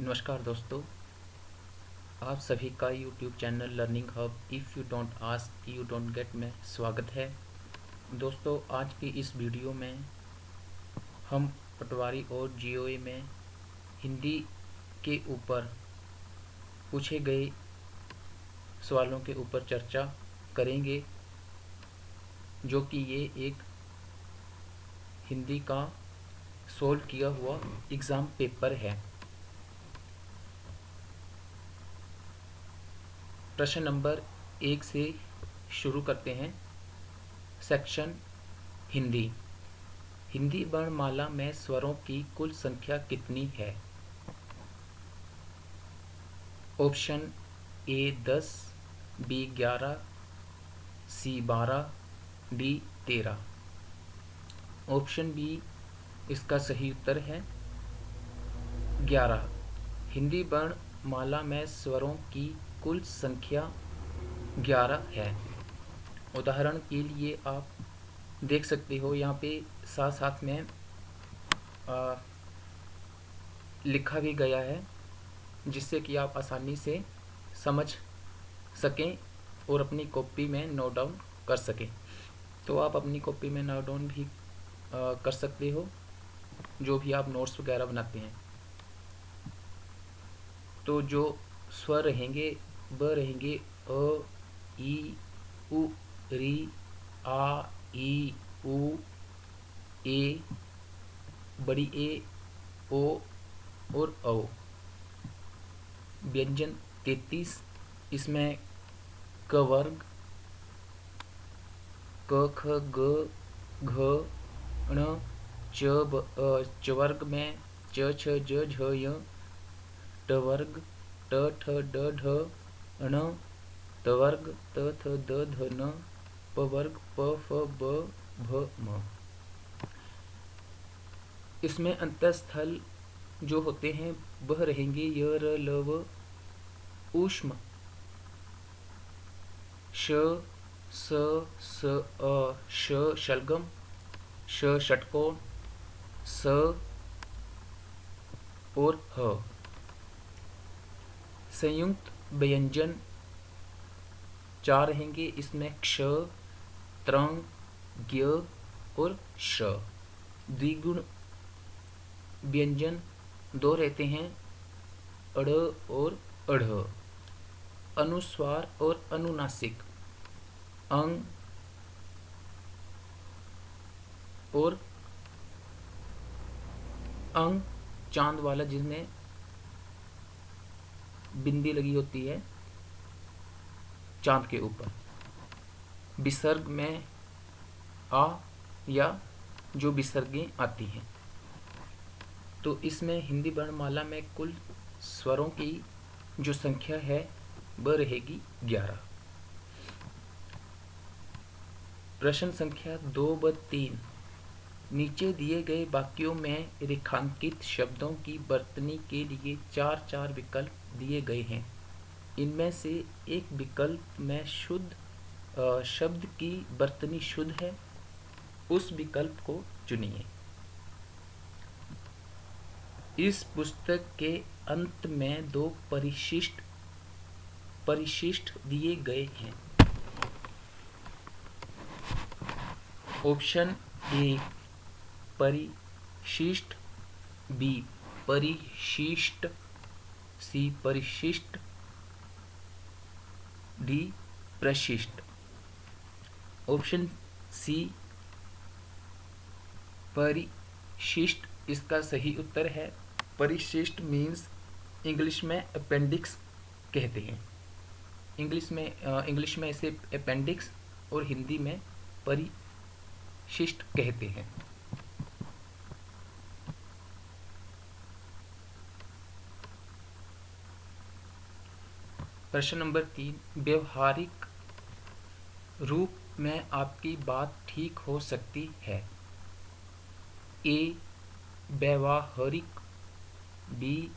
नमस्कार दोस्तों, आप सभी का YouTube channel learning hub if you don't ask you don't get में स्वागत है। दोस्तों, आज की इस वीडियो में हम पटवारी और जीओए में हिंदी के ऊपर पूछे गए सवालों के ऊपर चर्चा करेंगे, जो कि ये एक हिंदी का सोल्व किया हुआ एग्ज़ाम पेपर है। प्रश्न नंबर 1 से शुरू करते हैं। सेक्शन हिंदी। हिंदी वर्णमाला में स्वरों की कुल संख्या कितनी है? Option A 10, B 11, C 12, D 13। Option B इसका सही उत्तर है 11। हिंदी वर्णमाला में स्वरों की कुल संख्या 11 है। उदाहरण के लिए आप देख सकते हो, यहाँ पे साथ साथ में लिखा भी गया है, जिससे कि आप आसानी से समझ सकें और अपनी कॉपी में नोट डाउन कर सकें। तो आप अपनी कॉपी में नोट डाउन भी कर सकते हो, जो भी आप नोट्स वगैरह बनाते हैं। तो जो स्वर रहेंगे वह रहेंगे अ, ई, उ, री, आ, ई, उ, ए, बड़ी ए, ओ और औ। व्यंजन 33, इसमें क वर्ग, क ख ग घ ण च वर्ग में च छ ज झ य, ट वर्ग ट ठ ड ढ ण, त वर्ग त थ द ध न, प वर्ग प फ ब भ म। इसमें अंतस्थल जो होते हैं वह रहेंगे य र ल व। ऊष्म श स स अ, श शलगम, श षटकोण, स और ह। संयुक्त व्यंजन 4 रहेंगे, इसमें क्ष, त्रंग, ज्ञ और श। द्विगुण व्यंजन 2 रहते हैं, अड़ और अढ़। अनुस्वार और अनुनासिक, अंग और अंग चांद वाला, जिसमें बिंदी लगी होती है चांद के ऊपर। विसर्ग में आ या जो विसर्गें आती हैं। तो इसमें हिंदी वर्णमाला में कुल स्वरों की जो संख्या है वह रहेगी 11। प्रश्न संख्या 2 व 3। नीचे दिए गए वाक्यों में रेखांकित शब्दों की वर्तनी के लिए 4 विकल्प दिए गए हैं। इनमें से एक विकल्प में शुद्ध शब्द की वर्तनी शुद्ध है, उस विकल्प को चुनिए। इस पुस्तक के अंत में 2 परिशिष्ट दिए गए हैं। ऑप्शन ए परिशिष्ट, बी परिशिष्ट, सी परिशिष्ट, डी प्रशिष्ट। ऑप्शन सी परिशिष्ट इसका सही उत्तर है। परिशिष्ट मीन्स इंग्लिश में अपेंडिक्स कहते हैं। इंग्लिश में इसे अपेंडिक्स और हिंदी में परिशिष्ट कहते हैं। प्रश्न नंबर 3। व्यवहारिक रूप में आपकी बात ठीक हो सकती है। ए व्यावहारिक, बी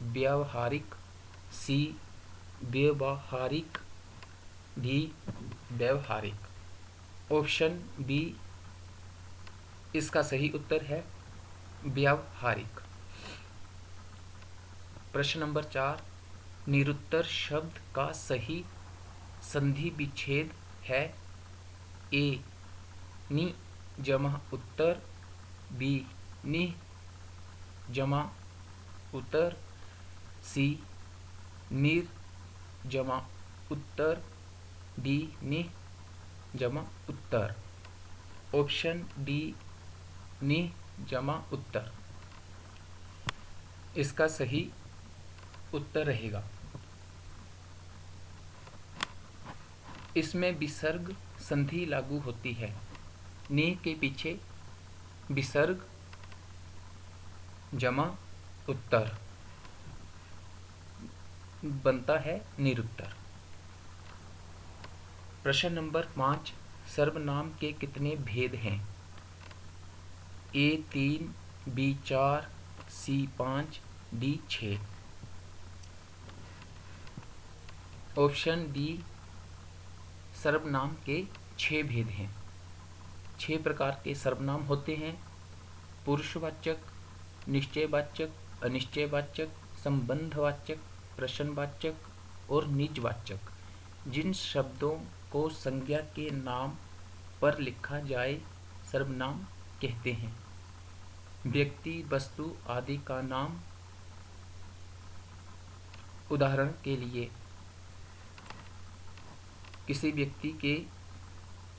व्यावहारिक, सी व्यवहारिक, डी व्यावहारिक। ऑप्शन बी इसका सही उत्तर है व्यावहारिक। प्रश्न नंबर 4, निरुत्तर शब्द का सही संधि विच्छेद है। ए नि जमा उत्तर, बी नि जमा उत्तर, सी निर जमा उत्तर, डी नि जमा उत्तर। ऑप्शन डी नि जमा उत्तर इसका सही उत्तर रहेगा। इसमें विसर्ग संधि लागू होती है। नि के पीछे विसर्ग जमा उत्तर बनता है निरुत्तर। प्रश्न नंबर 5, सर्वनाम के कितने भेद हैं? ए 3, बी 4, सी 5, डी 6। ऑप्शन डी, सर्वनाम के 6 भेद हैं। 6 प्रकार के सर्वनाम होते हैं: पुरुषवाचक, निश्चयवाचक, अनिश्चयवाचक, संबंधवाचक, प्रश्नवाचक और निजवाचक। जिन शब्दों को संज्ञा के नाम पर लिखा जाए सर्वनाम कहते हैं। व्यक्ति, वस्तु आदि का नाम। उदाहरण के लिए किसी व्यक्ति के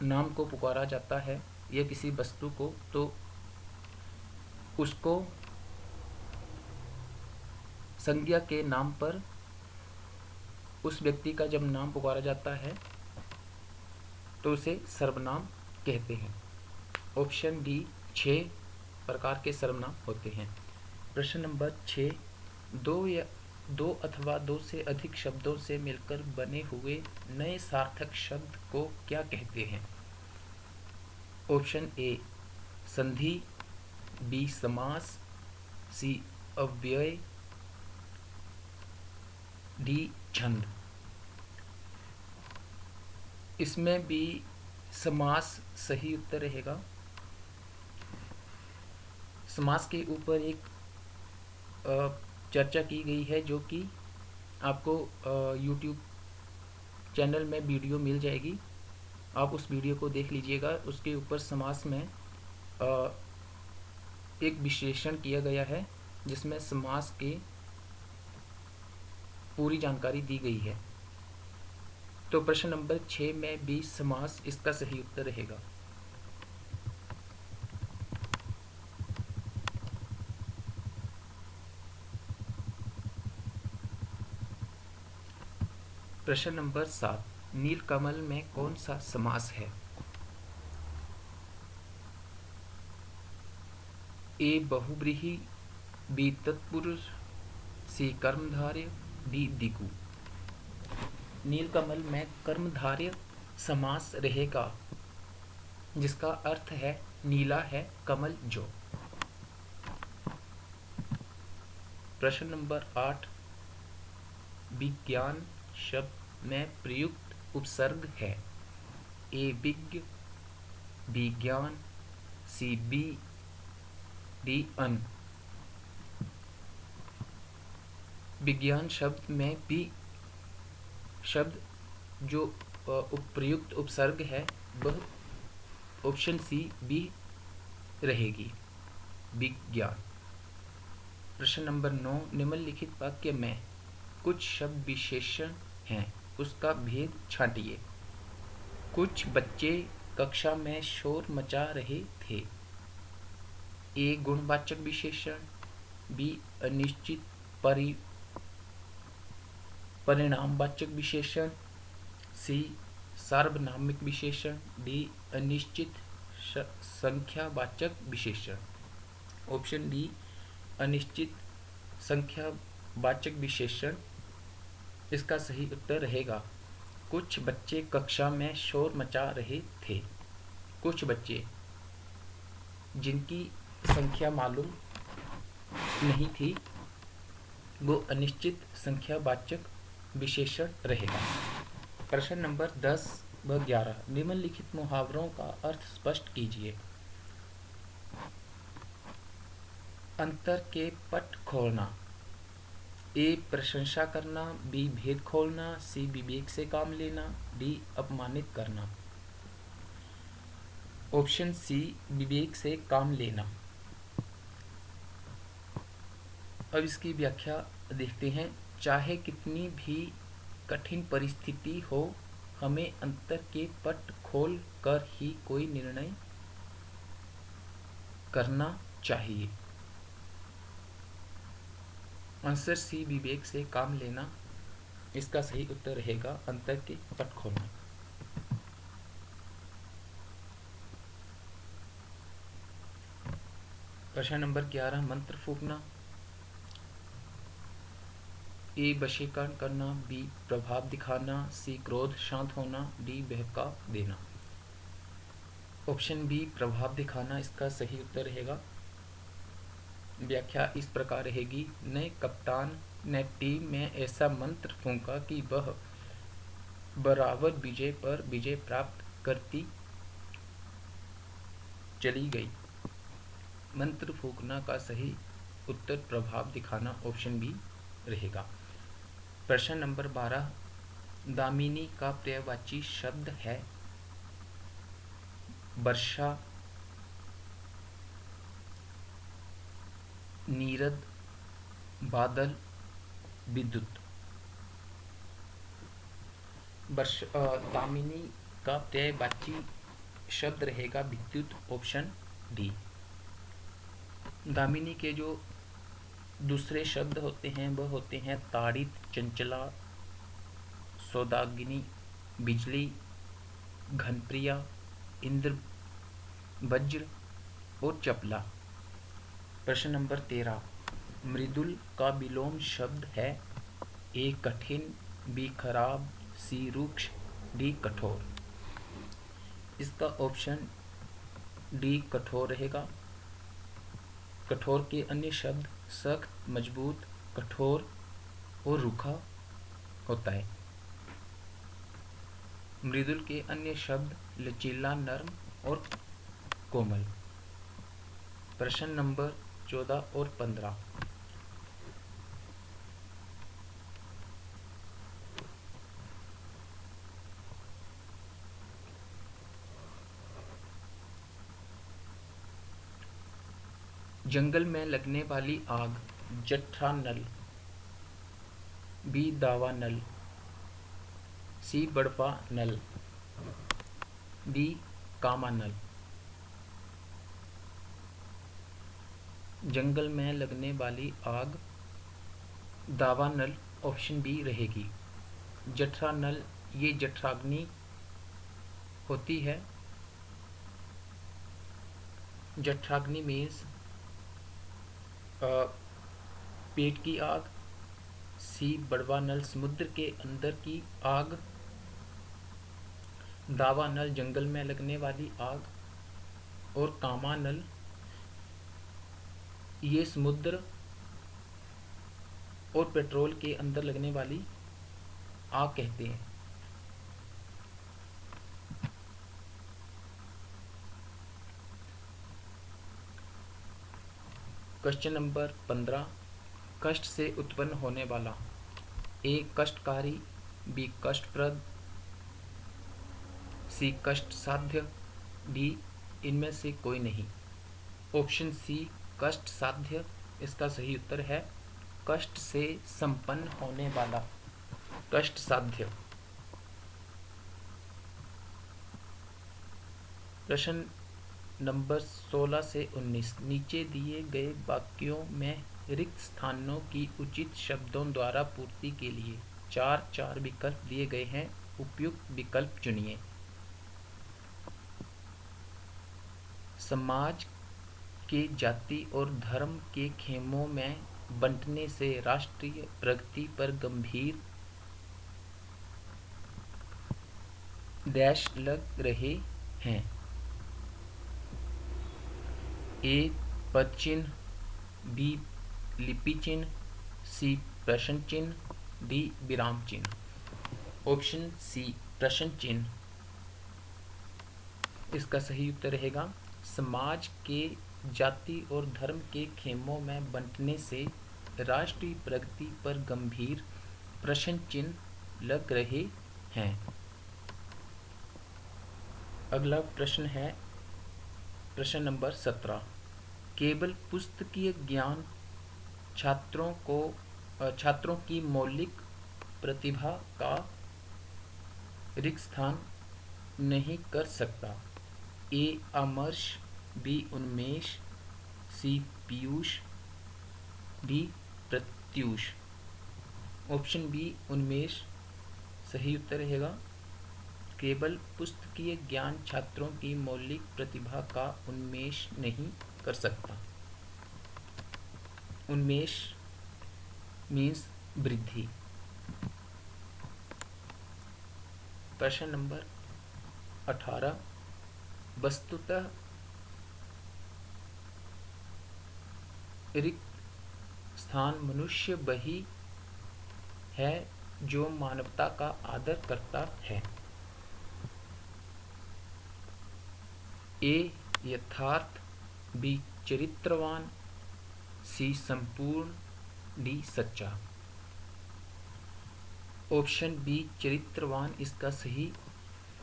नाम को पुकारा जाता है या किसी वस्तु को, तो उसको संज्ञा के नाम पर उस व्यक्ति का जब नाम पुकारा जाता है तो उसे सर्वनाम कहते हैं। ऑप्शन डी, 6 प्रकार के सर्वनाम होते हैं। प्रश्न नंबर 6, दो अथवा दो से अधिक शब्दों से मिलकर बने हुए नए सार्थक शब्द को क्या कहते हैं? ऑप्शन ए संधि, बी समास, सी अव्यय, डी छंद। इसमें भी समास सही उत्तर रहेगा। समास के ऊपर एक चर्चा की गई है जो कि आपको YouTube चैनल में वीडियो मिल जाएगी, आप उस वीडियो को देख लीजिएगा। उसके ऊपर समास में एक विश्लेषण किया गया है जिसमें समास के पूरी जानकारी दी गई है। तो प्रश्न नंबर 6 में भी समास इसका सही उत्तर रहेगा। प्रश्न नंबर 7, नीलकमल में कौन सा समास है? ए बहुव्रीहि, बी तत्पुरुष, सी कर्मधारय, डी दिगु। नीलकमल में कर्मधारय समास रहेगा जिसका अर्थ है नीला है कमल जो। प्रश्न नंबर 8, विज्ञान शब्द में प्रयुक्त उपसर्ग है। ए विज्ञ, बी ज्ञान, सी बी, डी अन। विज्ञान शब्द में भी शब्द जो प्रयुक्त उपसर्ग है वह ऑप्शन सी बी रहेगी, विज्ञान। प्रश्न नंबर 9, निम्नलिखित वाक्य में कुछ शब्द विशेषण हैं, उसका भेद छांटिए। कुछ बच्चे कक्षा में शोर मचा रहे थे। ए गुणवाचक विशेषण, बी अनिश्चित परिणामवाचक विशेषण, सी सार्वनामिक विशेषण, डी अनिश्चित संख्यावाचक विशेषण। ऑप्शन डी अनिश्चित संख्यावाचक विशेषण इसका सही उत्तर रहेगा। कुछ बच्चे कक्षा में शोर मचा रहे थे। कुछ बच्चे जिनकी संख्या मालूम नहीं थी वो अनिश्चित संख्यावाचक विशेषण रहेगा। प्रश्न नंबर 10 व 11, निम्नलिखित मुहावरों का अर्थ स्पष्ट कीजिए। अंतर के पट खोलना, ए प्रशंसा करना, बी भेद खोलना, सी विवेक से काम लेना, डी अपमानित करना। ऑप्शन सी विवेक से काम लेना। अब इसकी व्याख्या देखते हैं। चाहे कितनी भी कठिन परिस्थिति हो, हमें अंतर के पट खोल कर ही कोई निर्णय करना चाहिए। आंसर सी विवेक से काम लेना, इसका सही उत्तर रहेगा अंतर के पट खोलना। प्रश्न नंबर 11, मंत्र फूकना। ए वशीकरण करना, बी प्रभाव दिखाना, सी क्रोध शांत होना, डी बहका देना। ऑप्शन बी प्रभाव दिखाना इसका सही उत्तर रहेगा। व्याख्या इस प्रकार रहेगी। नए कप्तान ने टीम में ऐसा मंत्र फूंका कि वह बराबर विजय पर विजय प्राप्त करती चली गई। मंत्र फूंकना का सही उत्तर प्रभाव दिखाना ऑप्शन बी रहेगा। प्रश्न नंबर 12, दामिनी का पर्यायवाची शब्द है वर्षा, नीरद, बादल, विद्युत। दामिनी का पर्यायवाची शब्द रहेगा विद्युत, ऑप्शन डी। दामिनी के जो दूसरे शब्द होते हैं वह होते हैं ताड़ित, चंचला, सौदागिनी, बिजली, घनप्रिया, इंद्र, वज्र और चपला। प्रश्न नंबर 13, मृदुल का विलोम शब्द है ए कठिन, बी खराब, सी रुक्ष, डी कठोर। इसका ऑप्शन डी कठोर रहेगा। कठोर के अन्य शब्द सख्त, मजबूत, कठोर और रूखा होता है। मृदुल के अन्य शब्द लचीला, नर्म और कोमल। प्रश्न नंबर 14 और 15, जंगल में लगने वाली आग जठरा नल, बी दावा नल, सी बड़वा नल, डी कामा नल। जंगल में लगने वाली आग दावा नल ऑप्शन बी रहेगी। जठरा नल ये जठराग्नि होती है। जठराग्नि मीन्स पेट की आग। सी बड़वा नल समुद्र के अंदर की आग। दावा नल जंगल में लगने वाली आग। और कामा नल ये समुद्र और पेट्रोल के अंदर लगने वाली आग कहते हैं। क्वेश्चन नंबर 15, कष्ट से उत्पन्न होने वाला ए कष्टकारी, बी कष्टप्रद, सी कष्ट साध्य, डी इनमें से कोई नहीं। ऑप्शन सी कष्ट साध्य इसका सही उत्तर है। कष्ट से संपन्न होने वाला, कष्ट साध्य। प्रश्न नंबर 16 से 19, नीचे दिए गए वाक्यों में रिक्त स्थानों की उचित शब्दों द्वारा पूर्ति के लिए 4 विकल्प दिए गए हैं। उपयुक्त विकल्प चुनिए। समाज के जाति और धर्म के खेमों में बंटने से राष्ट्रीय प्रगति पर गंभीर डैश लग रहे हैं। ए पद चिन्ह, बी लिपि चिन्ह, सी प्रश्न चिन्ह, डी विराम चिन्ह। ऑप्शन सी प्रश्न चिन्ह इसका सही उत्तर रहेगा। समाज के जाति और धर्म के खेमों में बंटने से राष्ट्रीय प्रगति पर गंभीर प्रश्न चिन्ह लग रहे हैं। अगला प्रश्न है प्रश्न नंबर 17। केवल पुस्तकीय ज्ञान छात्रों की मौलिक प्रतिभा का रिक्त स्थान नहीं कर सकता। ए अमर्ष, बी उन्मेष, सी पीयूष, डी प्रत्यूष। ऑप्शन बी उन्मेष सही उत्तर रहेगा। केवल पुस्तकीय ज्ञान छात्रों की मौलिक प्रतिभा का उन्मेष नहीं कर सकता। उन्मेष मीन्स वृद्धि। प्रश्न नंबर 18। वस्तुतः रिक्त स्थान मनुष्य वही है जो मानवता का आदर करता है। ए यथार्थ, बी चरित्रवान, सी संपूर्ण, डी सच्चा। ऑप्शन बी चरित्रवान इसका सही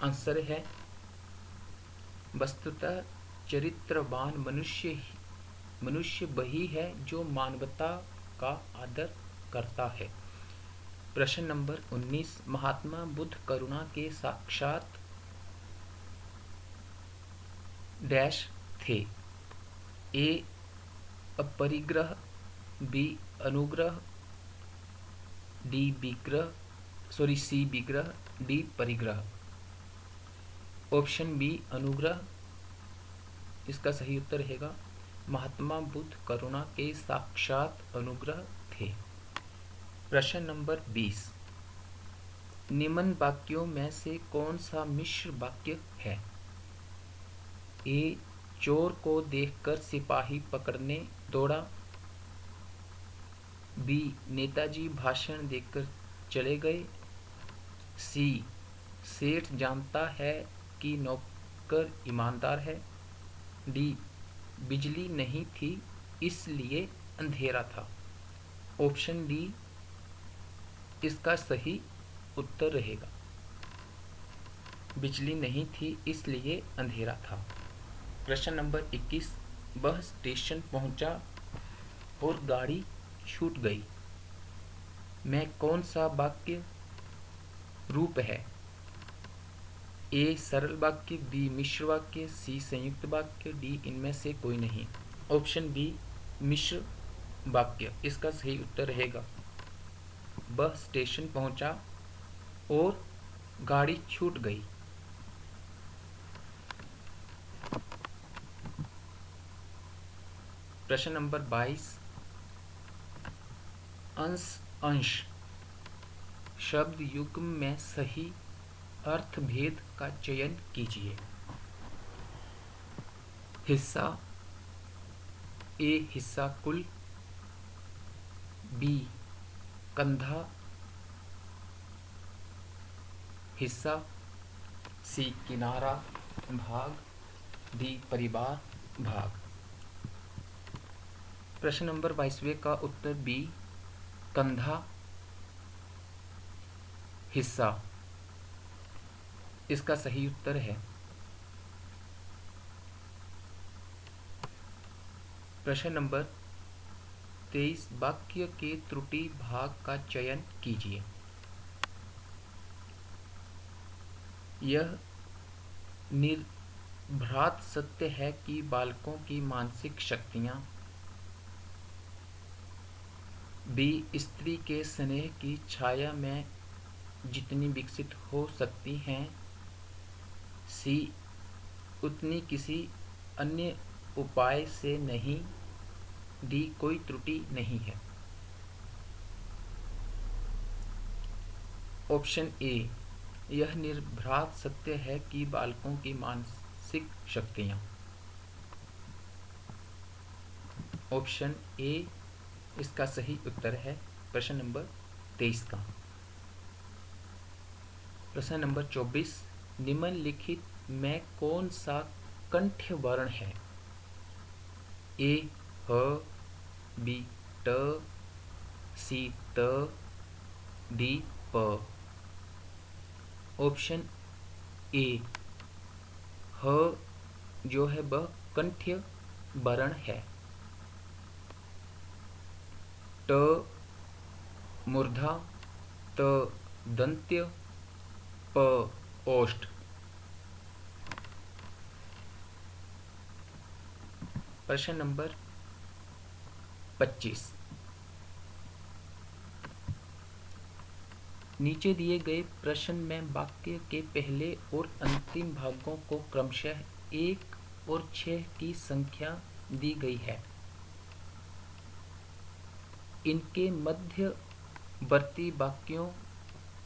आंसर है। वस्तुतः चरित्रवान मनुष्य वही है जो मानवता का आदर करता है। प्रश्न नंबर 19। महात्मा बुद्ध करुणा के साक्षात डैश थे। ए अपरिग्रह, बी अनुग्रह, सी विग्रह, डी परिग्रह। ऑप्शन बी अनुग्रह इसका सही उत्तर रहेगा। महात्मा बुद्ध करुणा के साक्षात अनुग्रह थे। प्रश्न नंबर 20। निम्न वाक्यों में से कौन सा मिश्र वाक्य है? ए चोर को देखकर सिपाही पकड़ने दौड़ा, बी नेताजी भाषण देकर चले गए, सी सेठ जानता है कि नौकर ईमानदार है, डी बिजली नहीं थी इसलिए अंधेरा था। ऑप्शन डी इसका सही उत्तर रहेगा। बिजली नहीं थी इसलिए अंधेरा था। प्रश्न नंबर 21। वह स्टेशन पहुंचा और गाड़ी छूट गई में कौन सा वाक्य रूप है? ए सरल वाक्य, बी मिश्र वाक्य, सी संयुक्त वाक्य, डी इनमें से कोई नहीं। ऑप्शन बी मिश्र वाक्य इसका सही उत्तर रहेगा। वह स्टेशन पहुंचा और गाड़ी छूट गई। प्रश्न नंबर 22। अंश शब्द युग्म में सही अर्थभेद का चयन कीजिए। हिस्सा, ए हिस्सा कुल, बी कंधा हिस्सा, सी किनारा भाग, डी परिवार भाग। प्रश्न नंबर 22वें का उत्तर बी कंधा हिस्सा इसका सही उत्तर है। प्रश्न नंबर 23। वाक्य के त्रुटि भाग का चयन कीजिए। यह निर्भ्रात सत्य है कि बालकों की मानसिक शक्तियाँ बी स्त्री के स्नेह की छाया में जितनी विकसित हो सकती हैं, सी उतनी किसी अन्य उपाय से नहीं, डी कोई त्रुटि नहीं है। ऑप्शन ए यह निर्भ्रात सत्य है कि बालकों की मानसिक शक्तियाँ। ऑप्शन ए इसका सही उत्तर है प्रश्न नंबर 23 का। प्रश्न नंबर 24। निम्नलिखित में कौन सा कंठ्य वर्ण है? ए ह, बी ट, सी त दी प। ऑप्शन ए ह जो है वह कंठ्य वर्ण है। ट मूर्धा, त दंत्य, प ओष्ठ। प्रश्न नंबर 25। नीचे दिए गए प्रश्न में वाक्य के पहले और अंतिम भागों को क्रमशः 1 और 6 की संख्या दी गई है। इनके मध्यवर्ती वाक्यों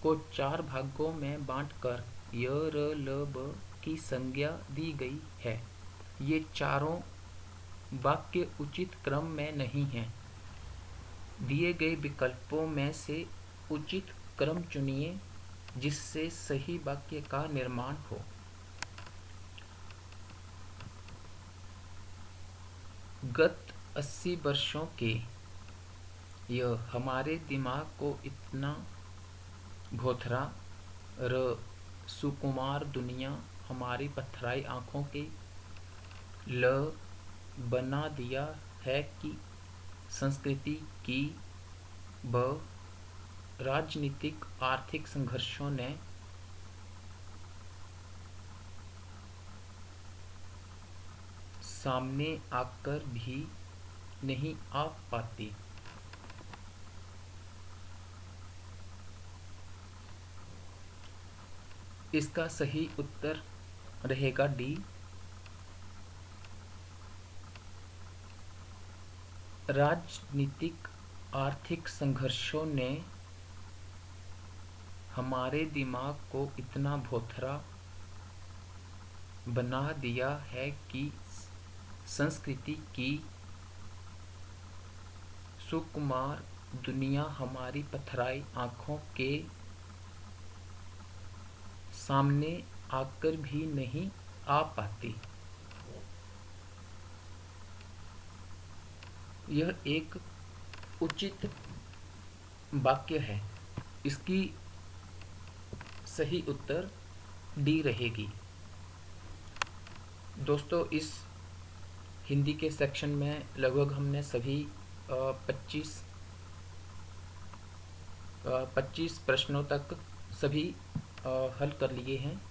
को 4 भागों में बांटकर य, र, ल, ब की संज्ञा दी गई है। ये चारों वाक्य उचित क्रम में नहीं हैं। दिए गए विकल्पों में से उचित क्रम चुनिए जिससे सही वाक्य का निर्माण हो। गत 80 वर्षों के यह हमारे दिमाग को इतना भोथरा, र सुकुमार दुनिया हमारी पथराई आँखों के, ल बना दिया है कि संस्कृति की, ब राजनीतिक आर्थिक संघर्षों ने सामने आकर भी नहीं आ पाती। इसका सही उत्तर रहेगा डी। राजनीतिक आर्थिक संघर्षों ने हमारे दिमाग को इतना भोथरा बना दिया है कि संस्कृति की सुकुमार दुनिया हमारी पथराई आँखों के सामने आकर भी नहीं आ पाती। यह एक उचित वाक्य है। इसकी सही उत्तर डी रहेगी। दोस्तों, इस हिंदी के सेक्शन में लगभग हमने सभी 25 प्रश्नों तक सभी हल कर लिए हैं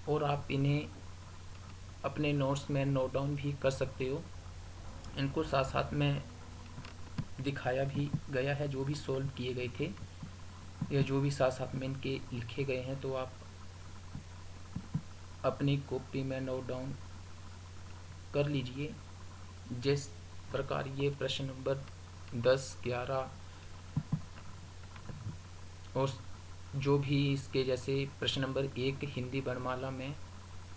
और आप इन्हें अपने नोट्स में नोट डाउन भी कर सकते हो। इनको साथ साथ में दिखाया भी गया है, जो भी सॉल्व किए गए थे या जो भी साथ साथ में इनके लिखे गए हैं, तो आप अपनी कॉपी में नोट डाउन कर लीजिए। जिस प्रकार ये प्रश्न नंबर 10, 11 और जो भी इसके जैसे प्रश्न नंबर 1 हिंदी वर्णमाला में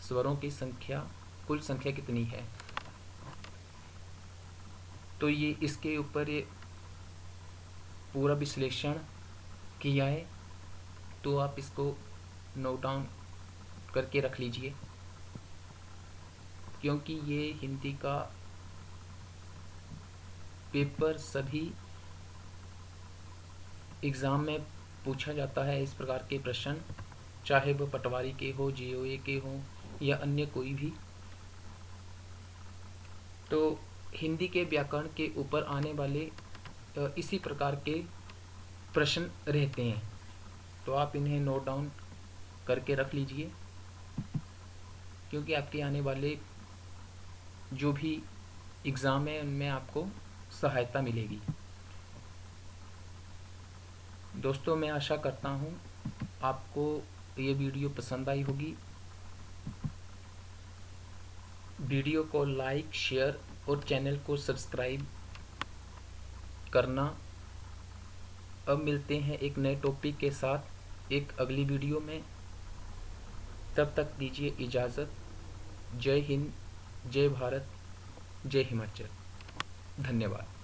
स्वरों की संख्या, कुल संख्या कितनी है, तो ये इसके ऊपर ये पूरा विश्लेषण किया है, तो आप इसको नोट डाउन करके रख लीजिए, क्योंकि ये हिंदी का पेपर सभी एग्ज़ाम में पूछा जाता है। इस प्रकार के प्रश्न, चाहे वो पटवारी के हो, जीओए के हो या अन्य कोई भी, तो हिंदी के व्याकरण के ऊपर आने वाले इसी प्रकार के प्रश्न रहते हैं। तो आप इन्हें नोट डाउन करके रख लीजिए, क्योंकि आपके आने वाले जो भी एग्ज़ाम है उनमें आपको सहायता मिलेगी। दोस्तों, मैं आशा करता हूँ आपको ये वीडियो पसंद आई होगी। वीडियो को लाइक, शेयर और चैनल को सब्सक्राइब करना। अब मिलते हैं एक नए टॉपिक के साथ एक अगली वीडियो में। तब तक दीजिए इजाज़त। जय हिंद, जय भारत, जय हिमाचल। धन्यवाद।